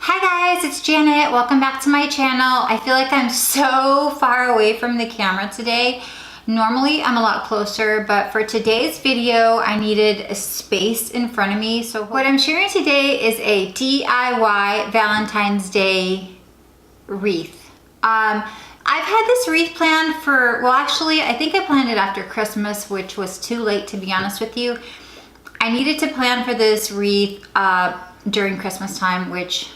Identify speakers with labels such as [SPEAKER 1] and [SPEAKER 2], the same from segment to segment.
[SPEAKER 1] Hi guys, it's Janet. Welcome back to my channel. I feel like I'm so far away from the camera today. Normally I'm a lot closer, but for today's video, I needed a space in front of me. So what I'm sharing today is a DIY Valentine's Day wreath. I've had this wreath planned for, well actually I think I planned it after Christmas, which was too late to be honest with you. I needed to plan for this wreath during Christmas time, which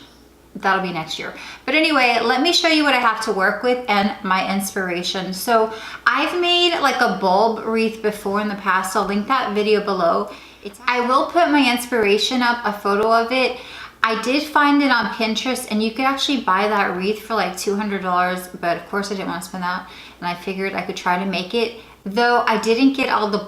[SPEAKER 1] that'll be next year. But anyway, let me show you what I have to work with and my inspiration. So I've made like a bulb wreath before in the past. So I'll link that video below. I will put my inspiration up, a photo of it. I did find it on Pinterest and you could actually buy that wreath for like $200, but of course I didn't want to spend that. And I figured I could try to make it. Though I didn't get all the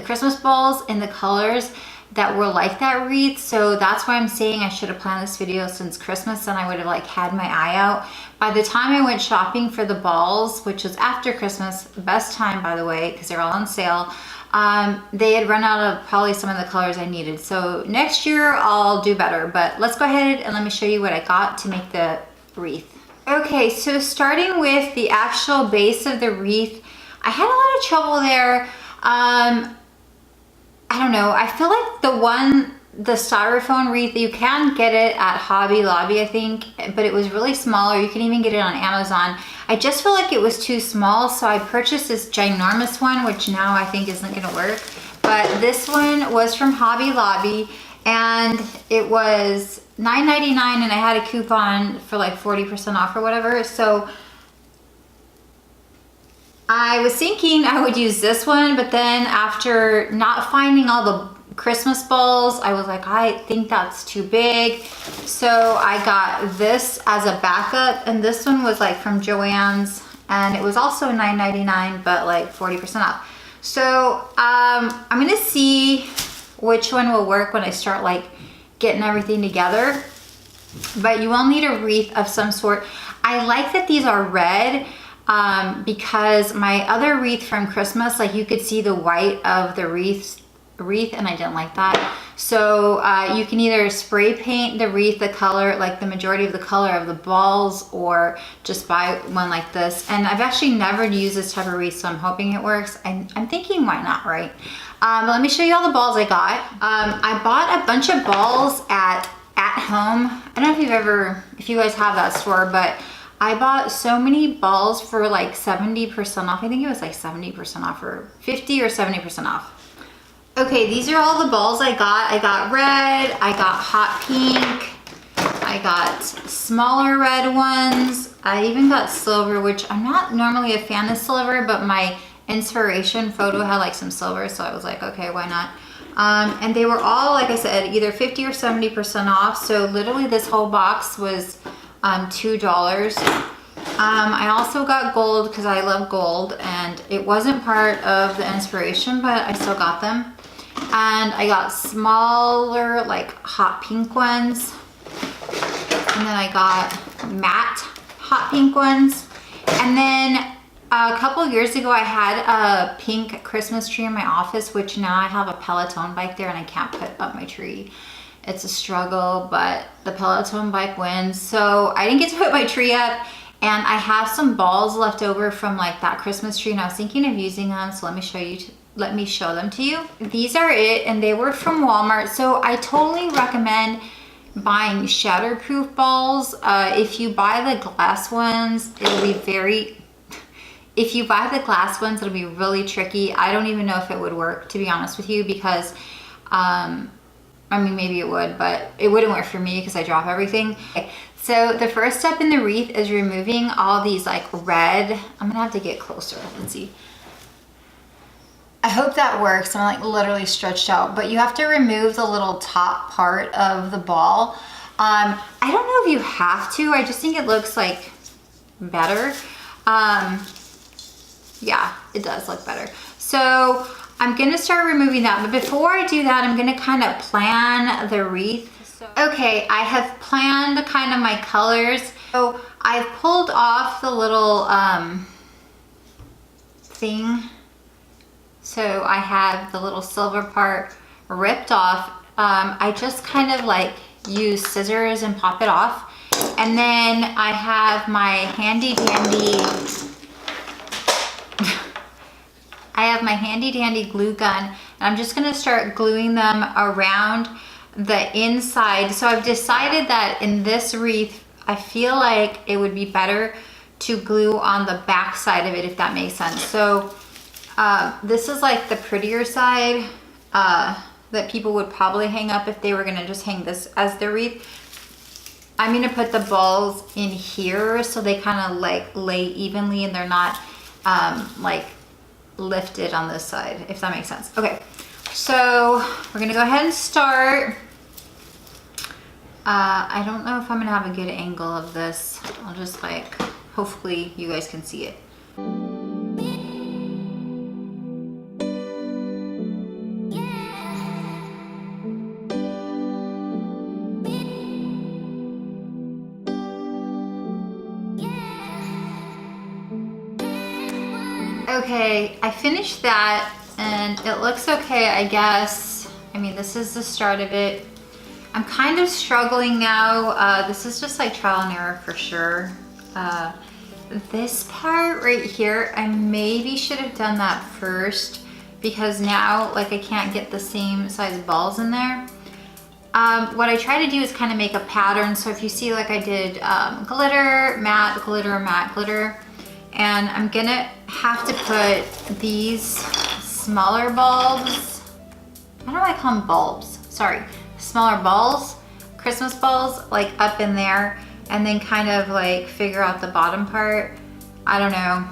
[SPEAKER 1] Christmas balls in the colors that were like that wreath, so that's why I'm saying I should have planned this video since Christmas, and I would have like had my eye out. By the time I went shopping for the balls, which was after Christmas, the best time by the way, because they're all on sale, they had run out of probably some of the colors I needed. So next year I'll do better, but let's go ahead and let me show you what I got to make the wreath. Okay, so starting with the actual base of the wreath, I had a lot of trouble there. I don't know, I feel like the styrofoam wreath, you can get it at Hobby Lobby, I think, but it was really smaller. You can even get it on Amazon. I just feel like it was too small, so I purchased this ginormous one, which now I think isn't gonna work. But this one was from Hobby Lobby, and it was $9.99, and I had a coupon for like 40% off or whatever, so I was thinking I would use this one, but then after not finding all the Christmas balls, I was like, I think that's too big. So I got this as a backup, and this one was like from Joann's, and it was also $9.99, but like 40% off. So I'm gonna see which one will work when I start like getting everything together. But you will need a wreath of some sort. I like that these are red. Because my other wreath from Christmas, like you could see the white of the wreath, and I didn't like that. So you can either spray paint the wreath the color, like the majority of the color of the balls, or just buy one like this. And I've actually never used this type of wreath, so I'm hoping it works. I'm thinking why not, right? Let me show you all the balls I got. I bought a bunch of balls at Home. I don't know if you guys have that store, but I bought so many balls for like 70% off. I think it was like 70% off, or 50 or 70% off. Okay, these are all the balls I got. I got red, I got hot pink, I got smaller red ones. I even got silver, which I'm not normally a fan of silver, but my inspiration photo had like some silver, so I was like, okay, why not? And they were all, like I said, either 50 or 70% off. So literally this whole box was $2. I also got gold because I love gold, and it wasn't part of the inspiration, but I still got them. And I got smaller like hot pink ones, and then I got matte hot pink ones. And then a couple of years ago I had a pink Christmas tree in my office, which now I have a Peloton bike there and I can't put up my tree. It's a struggle, but the Peloton bike wins. So I didn't get to put my tree up, and I have some balls left over from like that Christmas tree, and I was thinking of using them, so let me show them to you. These are it, and they were from Walmart. So I totally recommend buying shatterproof balls. If you buy the glass ones, it'll be really tricky. I don't even know if it would work, to be honest with you, because I mean, maybe it would, but it wouldn't work for me because I drop everything. Okay, so the first step in the wreath is removing all these like red. I'm gonna have to get closer. Let's see. I hope that works. I'm like literally stretched out, but you have to remove the little top part of the ball. I don't know if you have to. I just think it looks like better. Yeah, it does look better. So I'm gonna start removing that, but before I do that, I'm gonna kind of plan the wreath. Okay, I have planned kind of my colors. So I've pulled off the little thing. So I have the little silver part ripped off. I just kind of like use scissors and pop it off. And then I have my handy dandy glue gun, and I'm just gonna start gluing them around the inside. So I've decided that in this wreath, I feel like it would be better to glue on the back side of it, if that makes sense. So this is like the prettier side that people would probably hang up if they were gonna just hang this as their wreath. I'm gonna put the balls in here so they kind of like lay evenly and they're not like lifted on this side, if that makes sense. Okay, so we're gonna go ahead and start. I don't know if I'm gonna have a good angle of this. I'll just like, hopefully you guys can see it. Okay, I finished that and it looks okay, I guess. I mean, this is the start of it. I'm kind of struggling now. This is just like trial and error for sure. This part right here, I maybe should have done that first because now like I can't get the same size balls in there. What I try to do is kind of make a pattern. So if you see like I did glitter, matte, glitter, matte, glitter. And I'm gonna have to put these smaller bulbs, I don't know why I call them bulbs, sorry, smaller balls, Christmas balls, like up in there, and then kind of like figure out the bottom part. I don't know.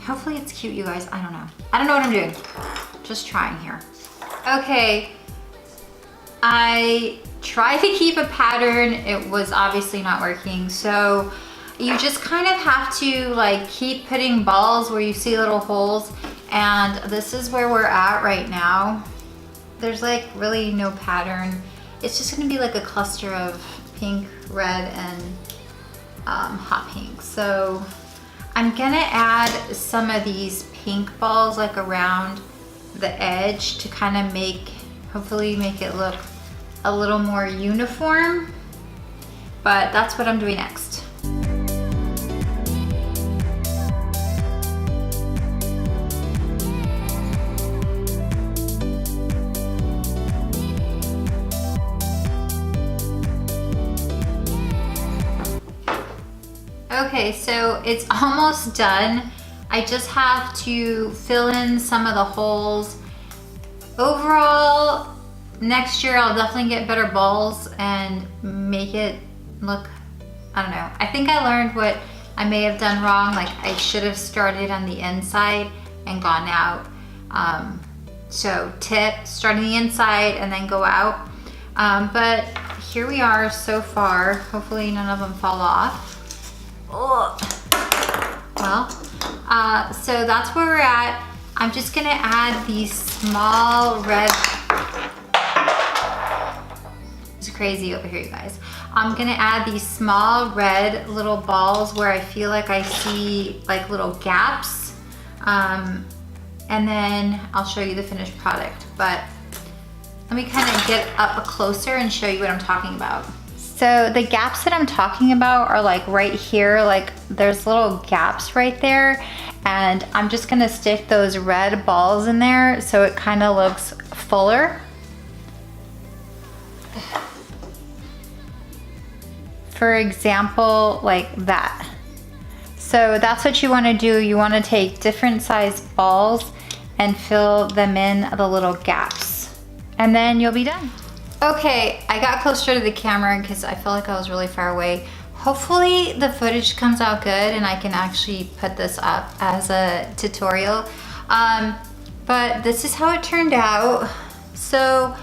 [SPEAKER 1] Hopefully it's cute, you guys. I don't know. I don't know what I'm doing. Just trying here. Okay, I tried to keep a pattern. It was obviously not working, so you just kind of have to like keep putting balls where you see little holes, and this is where we're at right now. There's like really no pattern. It's just gonna be like a cluster of pink, red, and hot pink. So I'm gonna add some of these pink balls like around the edge to kind of hopefully make it look a little more uniform, but that's what I'm doing next. Okay, so it's almost done. I just have to fill in some of the holes. Overall, next year I'll definitely get better balls and make it look, I don't know. I think I learned what I may have done wrong. Like I should have started on the inside and gone out. So tip, start on the inside and then go out. But here we are so far. Hopefully none of them fall off. Oh. Well, so that's where we're at. I'm just gonna add these small red, it's crazy over here, you guys. I'm gonna add these small red little balls where I feel like I see like little gaps. And then I'll show you the finished product. But let me kind of get up closer and show you what I'm talking about. So the gaps that I'm talking about are like right here, like there's little gaps right there, and I'm just gonna stick those red balls in there so it kind of looks fuller. For example, like that. So that's what you wanna do. You wanna take different size balls and fill them in the little gaps, and then you'll be done. Okay, I got closer to the camera because I felt like I was really far away. Hopefully the footage comes out good and I can actually put this up as a tutorial. But this is how it turned out. So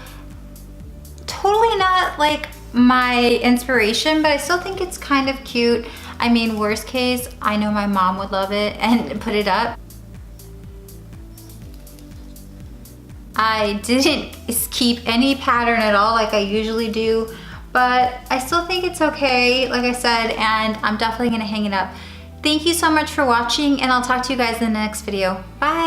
[SPEAKER 1] totally not like my inspiration, but I still think it's kind of cute. I mean, worst case, I know my mom would love it and put it up. I didn't keep any pattern at all like I usually do, but I still think it's okay, like I said, and I'm definitely gonna hang it up. Thank you so much for watching, and I'll talk to you guys in the next video. Bye.